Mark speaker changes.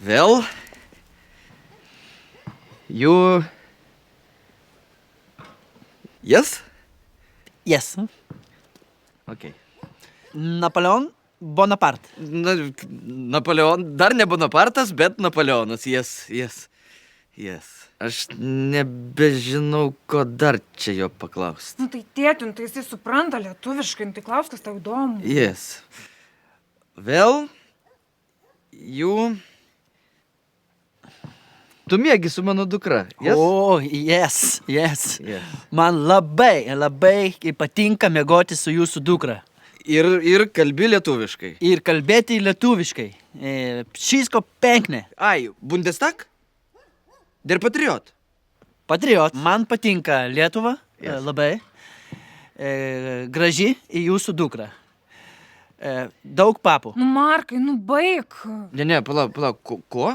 Speaker 1: Well, you... Yes?
Speaker 2: Yes.
Speaker 1: Okay.
Speaker 2: Napoleon Bonaparte.
Speaker 1: Napoleon, dar ne Bonapartas, bet Napoleonas, yes. Aš nebežinau, ko dar čia jo paklausti.
Speaker 3: Nu tai tėtin, tai jisai supranta lietuviškai, nu tai klaus, kas tau įdomu.
Speaker 1: Yes. Well, you... Tu miegi su mano dukra, yes?
Speaker 2: O, yes.
Speaker 1: Yes.
Speaker 2: Man labai patinka miegoti su jūsų dukra.
Speaker 1: Ir kalbi lietuviškai.
Speaker 2: Ir kalbėti lietuviškai. Wszystko piękne.
Speaker 1: Ai, Bundestag? Der Patriot.
Speaker 2: Patriot. Man patinka Lietuva.
Speaker 1: Yes.
Speaker 2: Labai. Graži į jūsų dukrą. Daug papų.
Speaker 3: Nu, Markai, nu baik.
Speaker 1: Ne, palauk, ko?